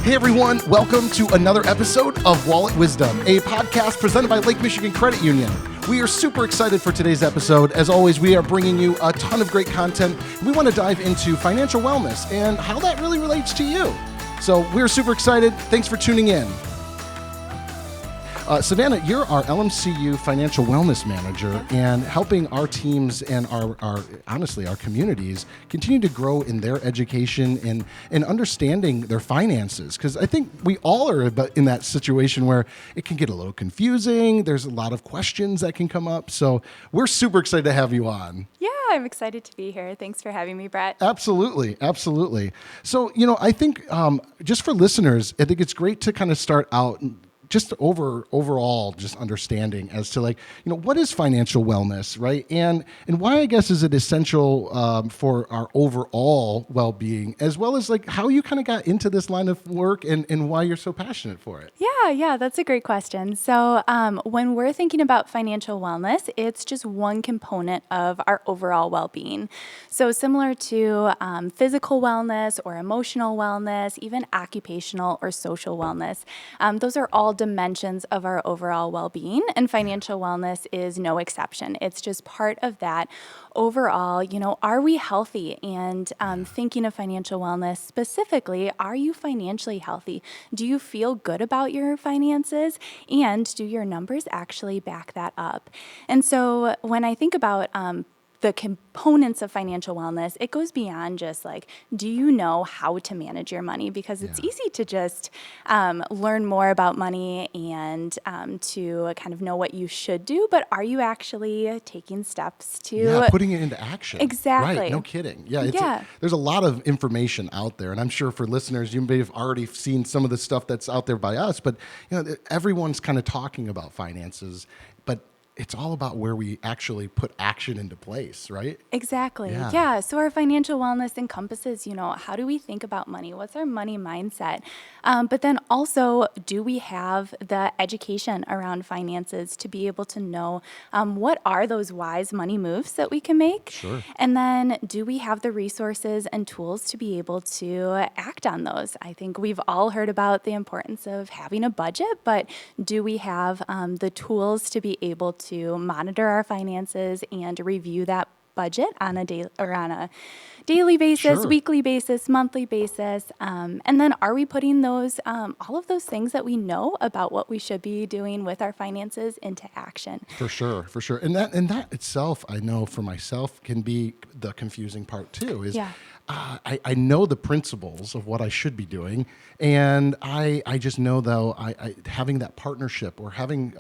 Hey everyone, welcome to another episode of Wallet Wisdom, a podcast presented by Lake Michigan Credit Union. We are super excited for today's episode. As always, we are bringing you a ton of great content. We want to dive into financial wellness and how that really relates to you. So we're super excited. Thanks for tuning in. Savannah, you're our LMCU financial wellness manager and helping our teams and our honestly, our communities continue to grow in their education and understanding their finances. Because I think we all are in that situation where it can get a little confusing. There's a lot of questions that can come up. So we're super excited to have you on. Yeah, I'm excited to be here. Thanks for having me, Brett. Absolutely. So, I think just for listeners, I think it's great to kind of start out just overall just understanding as to what is financial wellness, right? And why, I guess, is it essential for our overall well-being, as well as how you kind of got into this line of work and why you're so passionate for it. Yeah, that's a great question. So when we're thinking about financial wellness, it's just one component of our overall well-being. So similar to physical wellness or emotional wellness, even occupational or social wellness, those are all dimensions of our overall well-being, and financial wellness is no exception. It's just part of that overall, are we healthy? And thinking of financial wellness specifically, are you financially healthy? Do you feel good about your finances? And do your numbers actually back that up? And so when I think about the components of financial wellness, it goes beyond just do you know how to manage your money? Because it's easy to just learn more about money and to kind of know what you should do, but are you actually taking steps to... putting it into action. Exactly. Right, no kidding. There's a lot of information out there, and I'm sure for listeners, you may have already seen some of the stuff that's out there by us, but everyone's kind of talking about finances, but it's all about where we actually put action into place, right? Exactly. Yeah. So our financial wellness encompasses, how do we think about money? What's our money mindset? But then also, do we have the education around finances to be able to know what are those wise money moves that we can make? Sure. And then do we have the resources and tools to be able to act on those? I think we've all heard about the importance of having a budget, but do we have the tools to be able to monitor our finances and review that budget on a daily basis, Sure. weekly basis, monthly basis, and then are we putting those all of those things that we know about what we should be doing with our finances into action? For sure. And that itself, I know for myself, can be the confusing part too. I know the principles of what I should be doing, and I just know, though, I having that partnership or having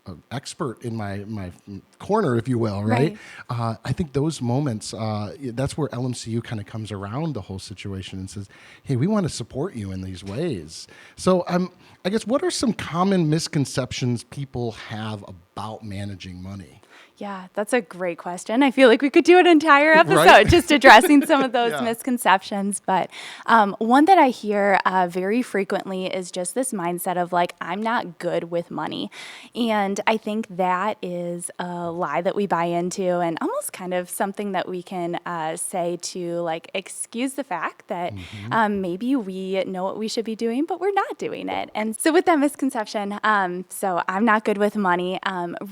an expert in my corner, if you will, right? I think those moments, that's where LMCU kind of comes around the whole situation and says, hey, we want to support you in these ways. So I guess, what are some common misconceptions people have about managing money? Yeah, that's a great question. I feel like we could do an entire episode Right? just addressing some of those misconceptions. But one that I hear very frequently is just this mindset of I'm not good with money. And I think that is a lie that we buy into, and almost kind of something that we can say to excuse the fact that maybe we know what we should be doing, but we're not doing it. And so with that misconception, so I'm not good with money,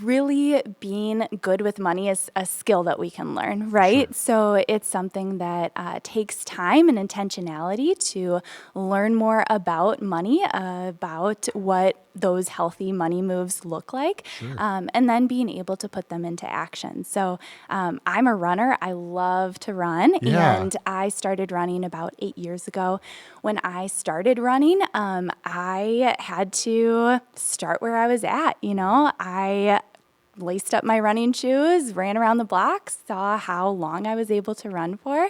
really being good with money is a skill that we can learn, right? Sure. So it's something that takes time and intentionality to learn more about money, about what those healthy money moves look like, and then being able to put them into action. So I'm a runner. I love to run, and I started running about 8 years ago. When I started running, I had to start where I was at. I laced up my running shoes, ran around the block, saw how long I was able to run for,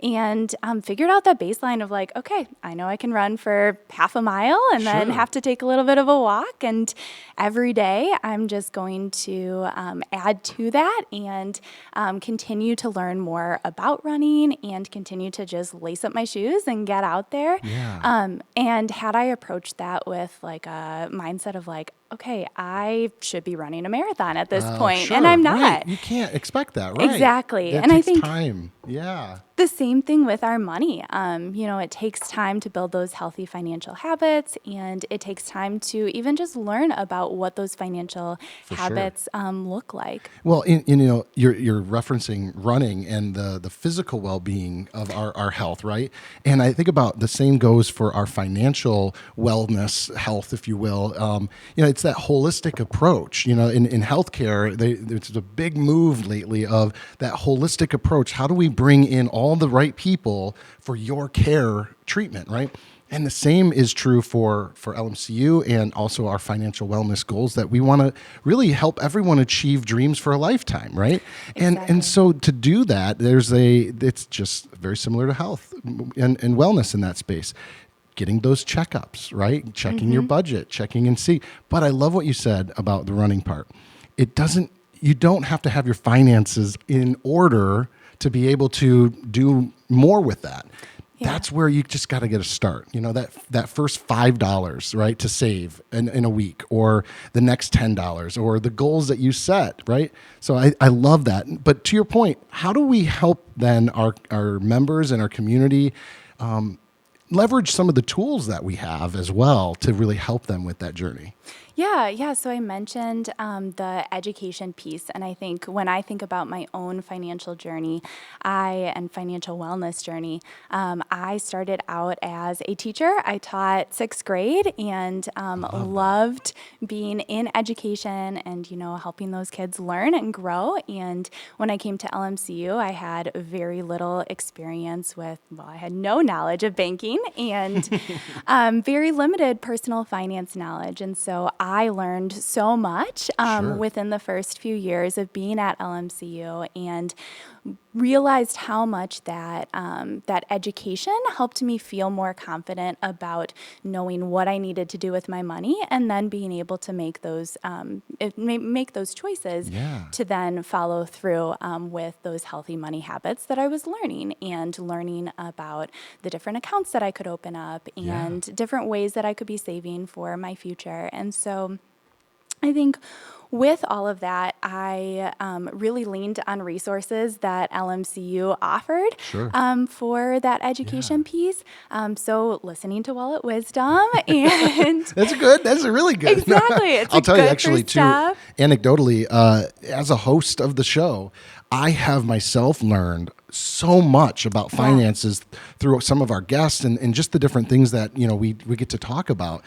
and figured out that baseline of okay, I know I can run for half a mile and then have to take a little bit of a walk. And every day I'm just going to add to that and continue to learn more about running and continue to just lace up my shoes and get out there. And had I approached that with a mindset of okay, I should be running a marathon at this point, and I'm not. Right. You can't expect that, right? Exactly. It and takes I think time. Yeah. The same thing with our money. It takes time to build those healthy financial habits, and it takes time to even just learn about what those financial For sure. habits look like. Well, you're referencing running and the physical well being of our health, right? And I think about the same goes for our financial wellness, health, if you will. It's that holistic approach. In healthcare, there's a big move lately of that holistic approach. How do we bring in all the right people for your care treatment, right? And the same is true for LMCU and also our financial wellness goals, that we want to really help everyone achieve dreams for a lifetime, right? Exactly. And so to do that, it's just very similar to health and wellness in that space. Getting those checkups, right? Checking your budget, checking and see. But I love what you said about the running part. You don't have to have your finances in order to be able to do more with that. That's where you just got to get a start. That first $5, right, to save in a week, or the next $10, or the goals that you set, right? So I love that. But to your point, how do we help then our members and our community leverage some of the tools that we have as well to really help them with that journey? Yeah. So I mentioned the education piece, and I think when I think about my own financial journey, and financial wellness journey, I started out as a teacher. I taught sixth grade and loved being in education and helping those kids learn and grow. And when I came to LMCU, I had very little experience I had no knowledge of banking and very limited personal finance knowledge, and so I learned so much Sure. within the first few years of being at LMCU, and realized how much that education helped me feel more confident about knowing what I needed to do with my money, and then being able to make those choices to then follow through with those healthy money habits that I was learning, and learning about the different accounts that I could open up and different ways that I could be saving for my future. And so I think with all of that, I really leaned on resources that LMCU offered for that education piece. So listening to Wallet Wisdom and That's a really good. Exactly. It's I'll tell you actually too, step. anecdotally, as a host of the show, I have myself learned so much about finances through some of our guests and just the different things that we get to talk about.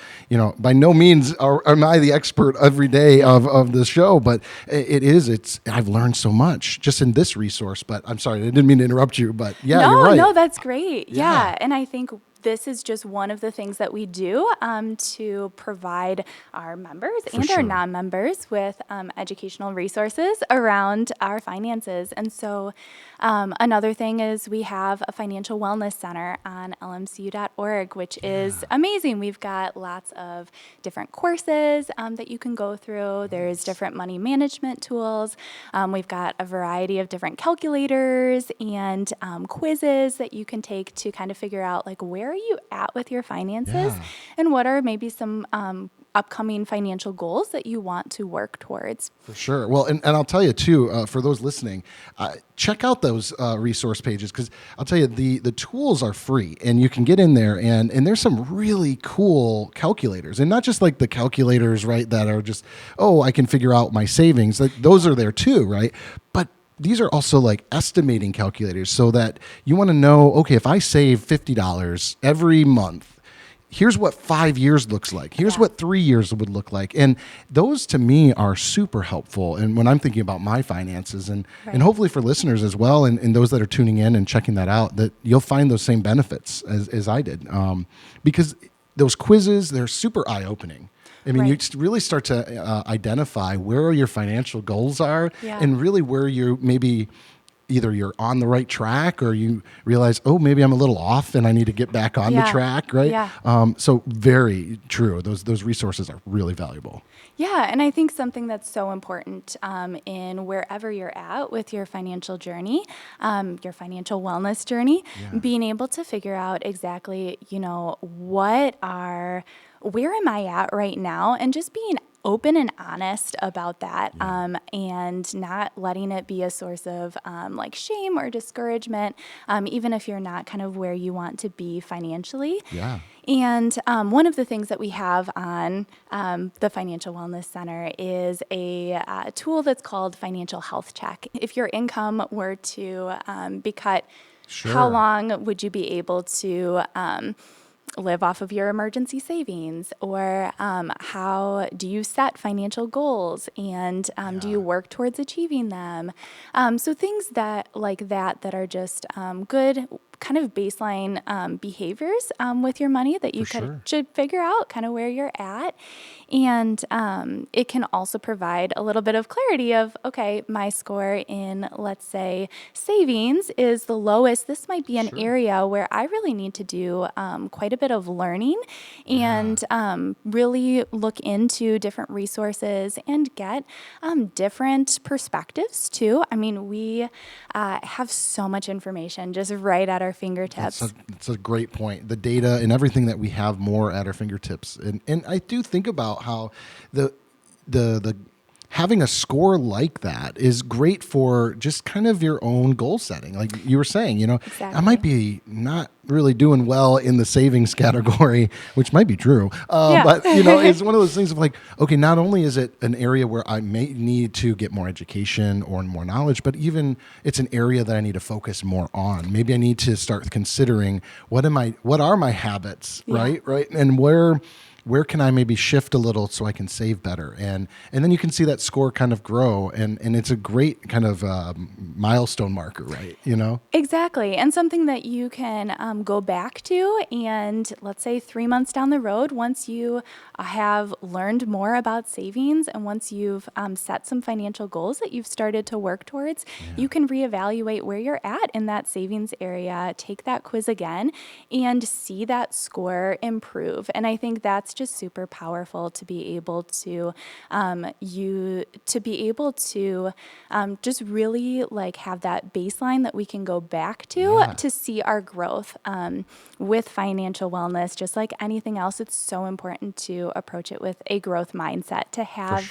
By no means am I the expert every day of the show, but I've learned so much just in this resource. But I'm sorry, I didn't mean to interrupt you, but you're right. No, that's great. Yeah. And I think this is just one of the things that we do to provide our members our non-members with educational resources around our finances. And so another thing is we have a financial wellness center on lmcu.org, which is amazing. We've got lots of different courses that you can go through. There's different money management tools. We've got a variety of different calculators and quizzes that you can take to kind of figure out where are you at with your finances and what are maybe some upcoming financial goals that you want to work towards. For sure. Well, and I'll tell you too, for those listening, check out those resource pages, because I'll tell you the tools are free and you can get in there and there's some really cool calculators, and not just like the calculators, right, that are just, I can figure out my savings. Those are there too, right? But these are also like estimating calculators, so that you want to know, okay, if I save $50 every month, here's what 5 years looks like. Here's what 3 years would look like. And those to me are super helpful. And when I'm thinking about my finances, and hopefully for listeners as well, and those that are tuning in and checking that out, that you'll find those same benefits as I did. Because those quizzes, they're super eye-opening. I mean, you really start to identify where your financial goals are, and really where you're maybe either you're on the right track, or you realize, maybe I'm a little off and I need to get back on the track, right? So very true. Those resources are really valuable. Yeah, and I think something that's so important in wherever you're at with your financial journey, your financial wellness journey, being able to figure out exactly, where am I at right now, and just being open and honest about that, and not letting it be a source of like shame or discouragement, even if you're not kind of where you want to be financially. Yeah. And one of the things that we have on the Financial Wellness Center is a tool that's called Financial Health Check. If your income were to be cut, how long would you be able to live off of your emergency savings? Or how do you set financial goals, and do you work towards achieving them? So things that like that are just good kind of baseline behaviors with your money that you should figure out kind of where you're at. And it can also provide a little bit of clarity of, okay, my score in, let's say, savings is the lowest. This might be an area where I really need to do quite a bit of learning and really look into different resources and get different perspectives too. I mean, we have so much information just right at our fingertips. That's a great point. The data and everything that we have more at our fingertips. And I do think about how the having a score like that is great for just kind of your own goal setting. Like you were saying, I might be not really doing well in the savings category, which might be true. But, it's one of those things of like, okay, not only is it an area where I may need to get more education or more knowledge, but even it's an area that I need to focus more on. Maybe I need to start considering what are my habits, right? And where can I maybe shift a little so I can save better? And then you can see that score kind of grow, and it's a great kind of milestone marker, right? Exactly. And something that you can go back to, and let's say 3 months down the road, once you have learned more about savings and once you've set some financial goals that you've started to work towards, you can reevaluate where you're at in that savings area, take that quiz again, and see that score improve. And I think that's just super powerful to be able to just really like have that baseline that we can go back to see our growth with financial wellness. Just like anything else, it's so important to approach it with a growth mindset, to have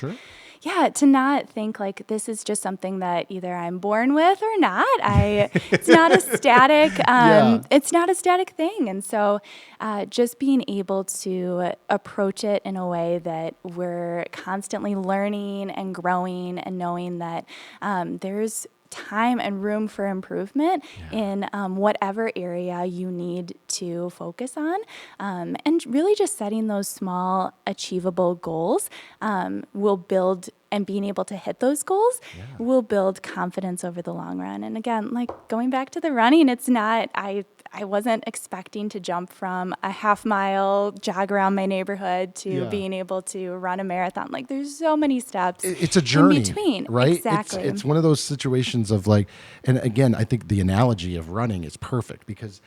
to not think like this is just something that either I'm born with or not. It's not a static it's not a static thing. And so just being able to approach it in a way that we're constantly learning and growing and knowing that there's time and room for improvement in whatever area you need to focus on. And really just setting those small achievable goals will build, and being able to hit those goals will build confidence over the long run. And again, like going back to the running, it's not, I wasn't expecting to jump from a half-mile jog around my neighborhood to being able to run a marathon. Like there's so many steps. It's a journey, in between, right? Exactly. It's one of those situations of like, and again, I think the analogy of running is perfect because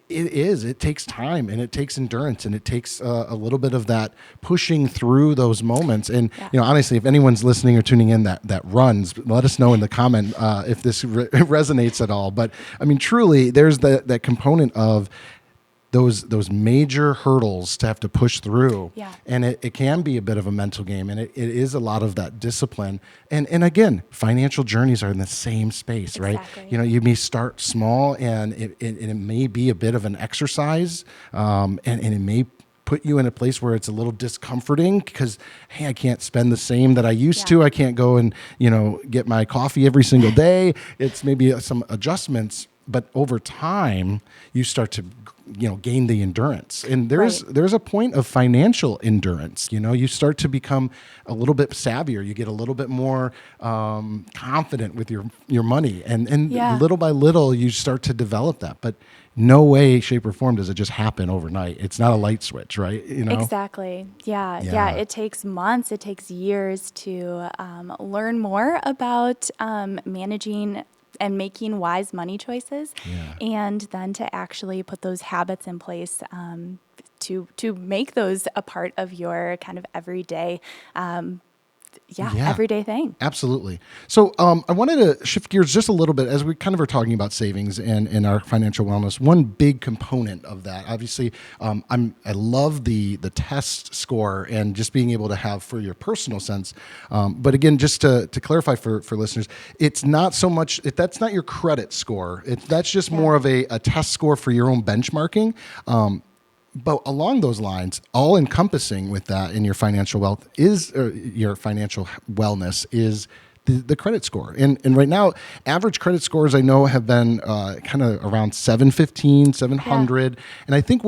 it takes time and it takes endurance and it takes a little bit of that pushing through those moments. And, honestly, if anyone's listening or tuning in that runs, let us know in the comment if this resonates at all. But I mean, truly, there's that component of those major hurdles to have to push through. And it can be a bit of a mental game, and it is a lot of that discipline. And again, financial journeys are in the same space, right? You may start small, and it may be a bit of an exercise, and it may put you in a place where it's a little discomforting because, hey, I can't spend the same that I used to. I can't go and, get my coffee every single day. It's maybe some adjustments, but over time you start to gain the endurance, and there's a point of financial endurance. You start to become a little bit savvier. You get a little bit more confident with your money, and little by little you start to develop that. But no way, shape, or form does it just happen overnight. It's not a light switch, right? Exactly. Yeah. It takes months. It takes years to learn more about managing and making wise money choices, and then to actually put those habits in place to make those a part of your kind of everyday everyday thing. Absolutely. So I wanted to shift gears just a little bit as we kind of are talking about savings and our financial wellness. One big component of that, obviously, I love the test score and just being able to have for your personal sense. But again, just to clarify for listeners, it's not so much, that's not your credit score. That's just more of a test score for your own benchmarking. But along those lines, all encompassing with that in your financial wealth your financial wellness is the credit score. And right now, average credit scores I know have been kind of around 715, 700. Yeah. And I think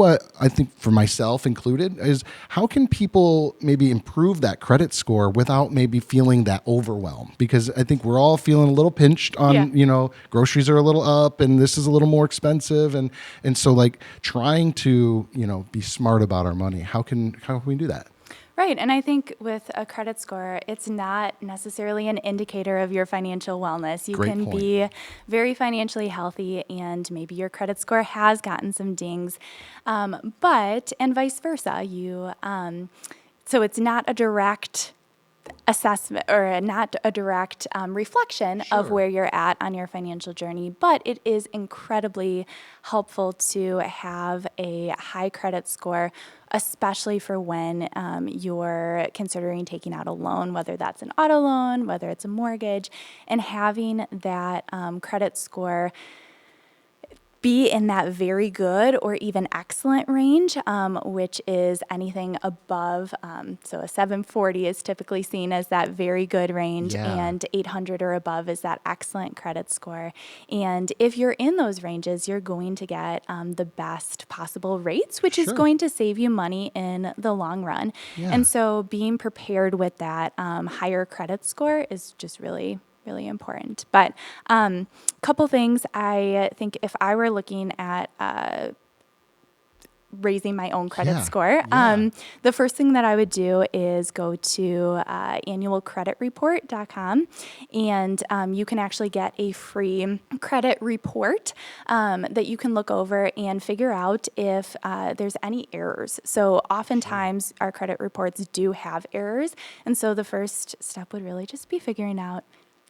for myself included is how can people maybe improve that credit score without maybe feeling that overwhelm? Because I think we're all feeling a little pinched on, groceries are a little up and this is a little more expensive. And so like trying to, be smart about our money. How can we do that? Right. And I think with a credit score, it's not necessarily an indicator of your financial wellness. You can be very financially healthy and maybe your credit score has gotten some dings, and vice versa. So it's not a direct assessment or not a direct reflection of where you're at on your financial journey, but it is incredibly helpful to have a high credit score, especially for when you're considering taking out a loan, whether that's an auto loan, whether it's a mortgage, and having that credit score be in that very good or even excellent range, which is anything above. So a 740 is typically seen as that very good range, and 800 or above is that excellent credit score. And if you're in those ranges, you're going to get the best possible rates, which is going to save you money in the long run. Yeah. And so being prepared with that higher credit score is just really important. But couple things, I think if I were looking at raising my own credit score, the first thing that I would do is go to annualcreditreport.com, and you can actually get a free credit report that you can look over and figure out if there's any errors. So oftentimes our credit reports do have errors, and so the first step would really just be figuring out,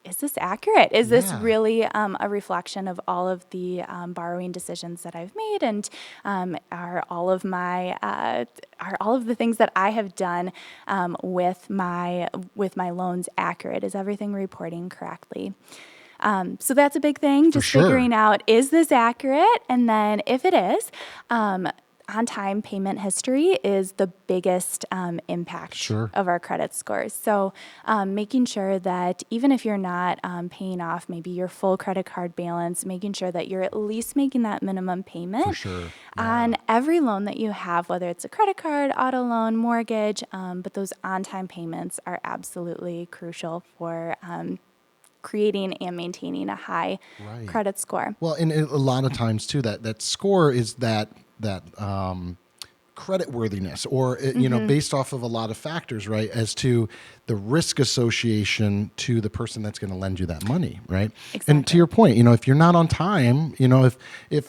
is this accurate? Is this really a reflection of all of the borrowing decisions that I've made, and are all of the things that I have done with my loans accurate? Is everything reporting correctly? So that's a big thing. Just figuring out, is this accurate? And then if it is, on-time payment history is the biggest impact of our credit scores. So making sure that even if you're not paying off maybe your full credit card balance, making sure that you're at least making that minimum payment on every loan that you have, whether it's a credit card, auto loan, mortgage, but those on-time payments are absolutely crucial for creating and maintaining a high credit score. Well, and a lot of times too, that score is that credit worthiness, or based off of a lot of factors, right, as to the risk association to the person that's going to lend you that money, right? Exactly. And to your point, if you're not on time, if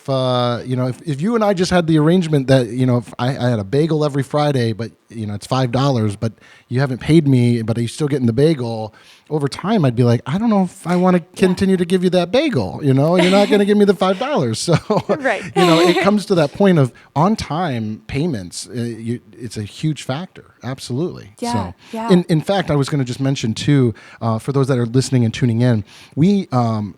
you and I just had the arrangement that if I had a bagel every Friday, but it's $5, but you haven't paid me, but are you still getting the bagel? Over time, I'd be like, I don't know if I want to continue to give you that bagel. You're not going to give me the $5. So, it comes to that point of on-time payments. It's a huge factor. Absolutely. Yeah. So, in fact, I was going to just mention too, for those that are listening and tuning in, we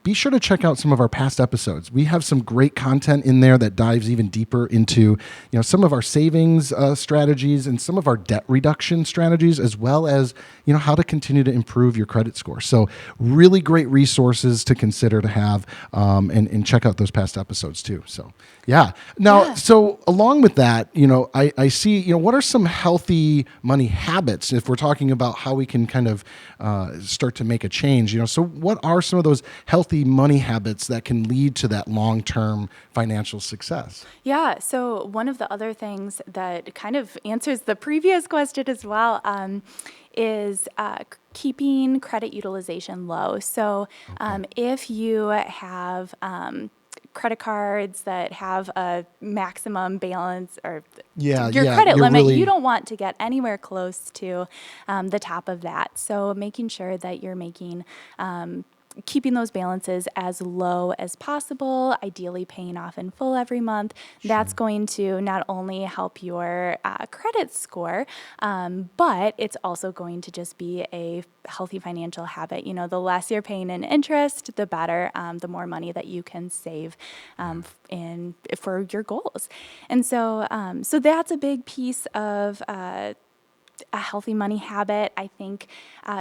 be sure to check out some of our past episodes. We have some great content in there that dives even deeper into, some of our savings strategies and some of our debt reduction strategies, as well as, how to continue to improve your credit score. So really great resources to consider to have, and check out those past episodes too. So so along with that, I see, what are some healthy money habits if we're talking about how we can kind of start to make a change? So what are some of those healthy money habits that can lead to that long-term financial success? Yeah. So one of the other things that kind of answers the previous question as well is keeping credit utilization low. So if you have credit cards that have a maximum balance or Yeah, your yeah, credit you're limit, really- you don't want to get anywhere close to the top of that. So making sure that you're making keeping those balances as low as possible, ideally paying off in full every month. That's going to not only help your credit score, but it's also going to just be a healthy financial habit. You know, the less you're paying in interest, the better, the more money that you can save for your goals. And so, so that's a big piece of a healthy money habit. I think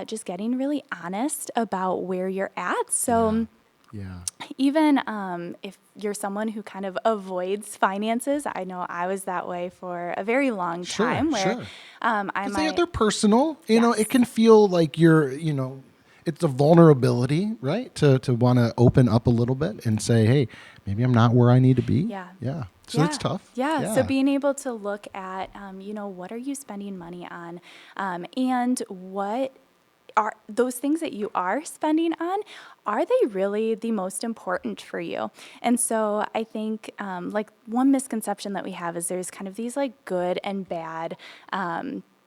just getting really honest about where you're at. So Yeah. even if you're someone who kind of avoids finances, I know I was that way for a very long time where I might... They're personal. You know, it can feel like you're, you know, it's a vulnerability, right? To want to open up a little bit and say, hey, maybe I'm not where I need to be. Yeah. Yeah. So it's tough. Yeah. So being able to look at, you know, what are you spending money on, and what are those things that you are spending on, are they really the most important for you? And so I think like one misconception that we have is there's kind of these like good and bad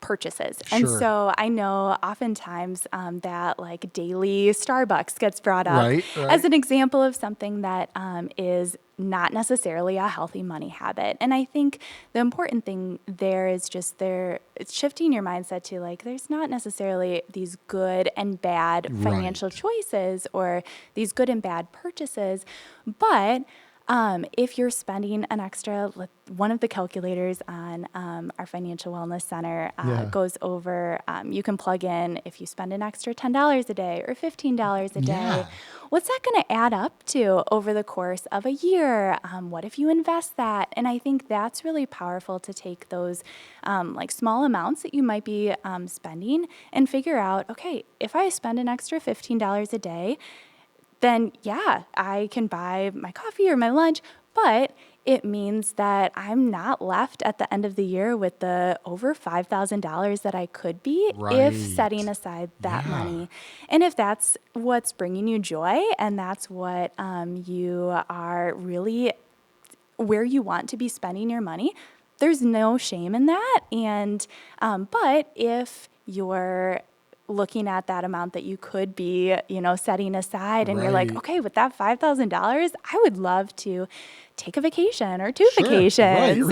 purchases. And so I know oftentimes that like daily Starbucks gets brought up as an example of something that is not necessarily a healthy money habit. And I think the important thing there is just it's shifting your mindset to like, there's not necessarily these good and bad financial choices or these good and bad purchases, but if you're spending an extra, one of the calculators on our Financial Wellness Center goes over, you can plug in if you spend an extra $10 a day or $15 a day, what's that going to add up to over the course of a year? What if you invest that? And I think that's really powerful to take those like small amounts that you might be spending and figure out, okay, if I spend an extra $15 a day, then yeah, I can buy my coffee or my lunch, but it means that I'm not left at the end of the year with the over $5,000 that I could be if setting aside that money. And if that's what's bringing you joy and that's what you are really where you want to be spending your money, there's no shame in that. And but if you're looking at that amount that you could be, you know, setting aside and you're like, okay, with that $5,000, I would love to take a vacation or two vacations,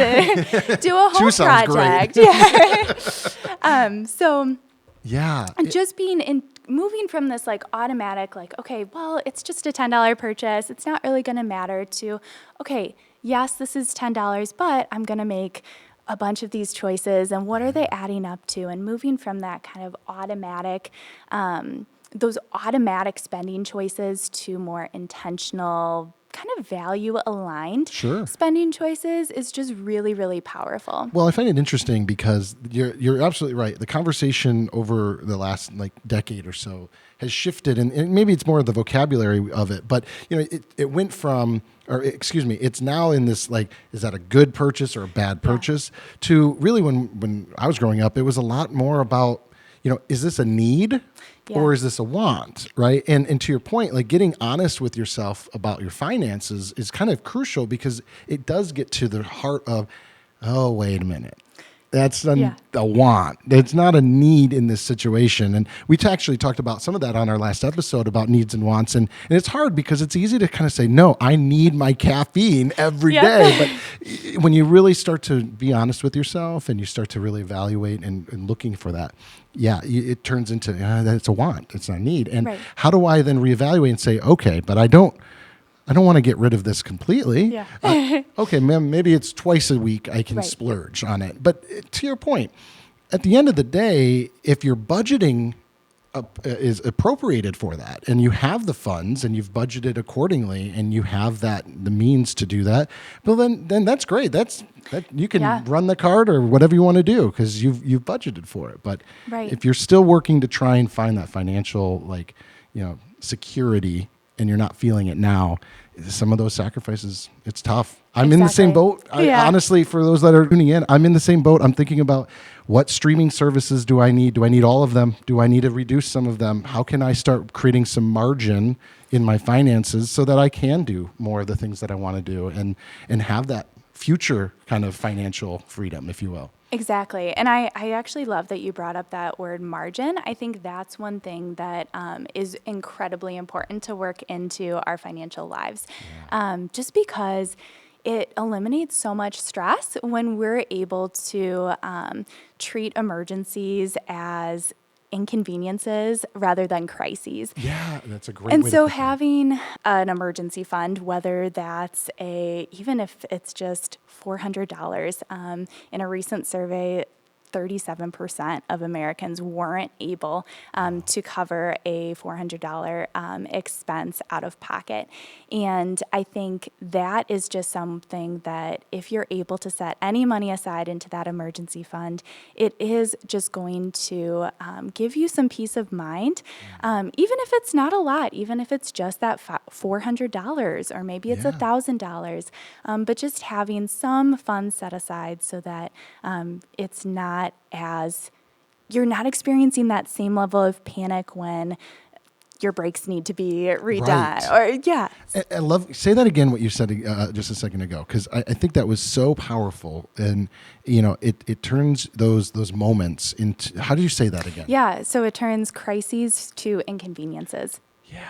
do a home project. So just moving from this like automatic, like, okay, well, it's just a $10 purchase. It's not really going to matter to, okay, yes, this is $10, but I'm going to make a bunch of these choices and what are they adding up to, and moving from that kind of automatic, those automatic spending choices to more intentional, kind of value aligned spending choices is just really, really powerful. Well, I find it interesting because you're absolutely right. The conversation over the last like decade or so has shifted, and maybe it's more of the vocabulary of it, but you know, it went from, or excuse me, it's now in this like, is that a good purchase or a bad purchase? To really when I was growing up, it was a lot more about, you know, is this a need or is this a want, right? And to your point, like getting honest with yourself about your finances is kind of crucial because it does get to the heart of, oh, wait a minute. That's a want. It's not a need in this situation. And we actually talked about some of that on our last episode about needs and wants. And it's hard because it's easy to kind of say, no, I need my caffeine every day. But when you really start to be honest with yourself and you start to really evaluate and looking for that, it turns into that it's a want. It's not a need. And how do I then reevaluate and say, okay, but I don't want to get rid of this completely. Okay, maybe it's twice a week I can splurge on it. But to your point, at the end of the day, if your budgeting is appropriated for that and you have the funds and you've budgeted accordingly and you have the means to do that, well, then that's great. That you can run the card or whatever you want to do because you've budgeted for it. But if you're still working to try and find that financial, like, you know, security and you're not feeling it now, some of those sacrifices, it's tough. I'm in the same boat. Yeah. Honestly, for those that are tuning in, I'm in the same boat. I'm thinking about what streaming services do I need? Do I need all of them? Do I need to reduce some of them? How can I start creating some margin in my finances so that I can do more of the things that I want to do and have that future kind of financial freedom, if you will? Exactly. And I actually love that you brought up that word margin. I think that's one thing that is incredibly important to work into our financial lives. Just because it eliminates so much stress when we're able to treat emergencies as inconveniences rather than crises. Yeah, that's a great And way so to put that. having an emergency fund, whether that's even if it's just $400, in a recent survey, 37% of Americans weren't able to cover a $400 expense out of pocket. And I think that is just something that if you're able to set any money aside into that emergency fund, it is just going to give you some peace of mind, even if it's not a lot, even if it's just that $400 or maybe it's $1,000, but just having some funds set aside so that it's not you're not experiencing that same level of panic when your brakes need to be redone. Right. I love, say that again, what you said just a second ago, because I think that was so powerful. And, it turns those moments into, how do you say that again? Yeah, so it turns crises to inconveniences. Yeah.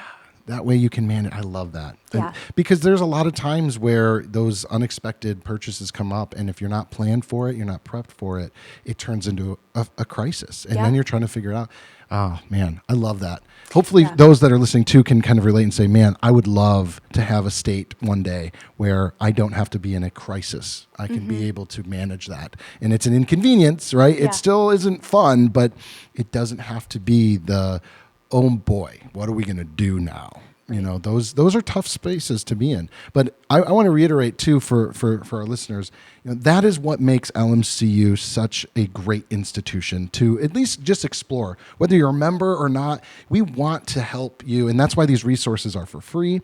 That way you can manage. I love that. Yeah. Because there's a lot of times where those unexpected purchases come up, and if you're not planned for it, you're not prepped for it, it turns into a crisis. And then you're trying to figure it out. Oh, man, I love that. Hopefully those that are listening too can kind of relate and say, man, I would love to have a state one day where I don't have to be in a crisis. I can be able to manage that. And it's an inconvenience, right? It still isn't fun, but it doesn't have to be oh boy, what are we going to do now? Those are tough spaces to be in. But I want to reiterate too for our listeners, that is what makes LMCU such a great institution to at least just explore. Whether you're a member or not, we want to help you. And that's why these resources are for free.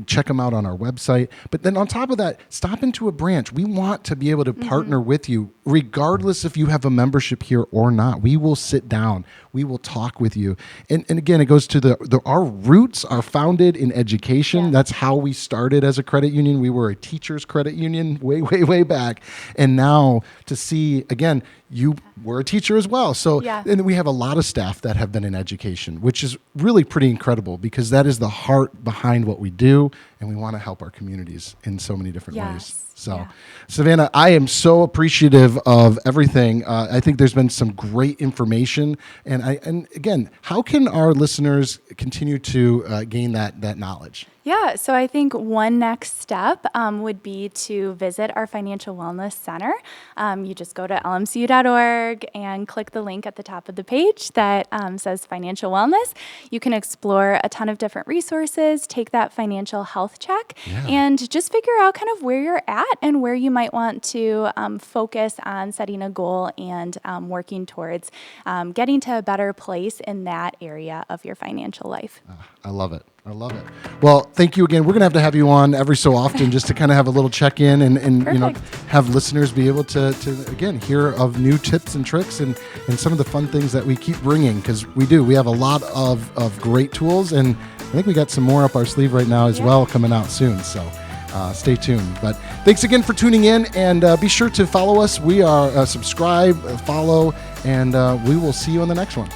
Check them out on our website. But then on top of that, stop into a branch. We want to be able to partner with you, regardless if you have a membership here or not. We will sit down. We will talk with you. And again, it goes to our roots are founded in education. That's how we started as a credit union. We were a teacher's credit union way, way, way back. And now to see, again, you were a teacher as well. So and we have a lot of staff that have been in education, which is really pretty incredible because that is the heart behind what we do. And we want to help our communities in so many different ways. So, Savannah, I am so appreciative of everything. I think there's been some great information. And again, how can our listeners continue to gain that knowledge? Yeah, so I think one next step would be to visit our Financial Wellness Center. You just go to lmcu.org and click the link at the top of the page that says Financial Wellness. You can explore a ton of different resources, take that financial health check, and just figure out kind of where you're at and where you might want to focus on setting a goal and working towards getting to a better place in that area of your financial life. I love it. I love it. Well, thank you again. We're going to have you on every so often just to kind of have a little check-in and have listeners be able to again, hear of new tips and tricks and some of the fun things that we keep bringing because we do. We have a lot of great tools, and I think we got some more up our sleeve right now as well coming out soon. So stay tuned. But thanks again for tuning in, and be sure to follow us. We are subscribe, follow, and we will see you on the next one.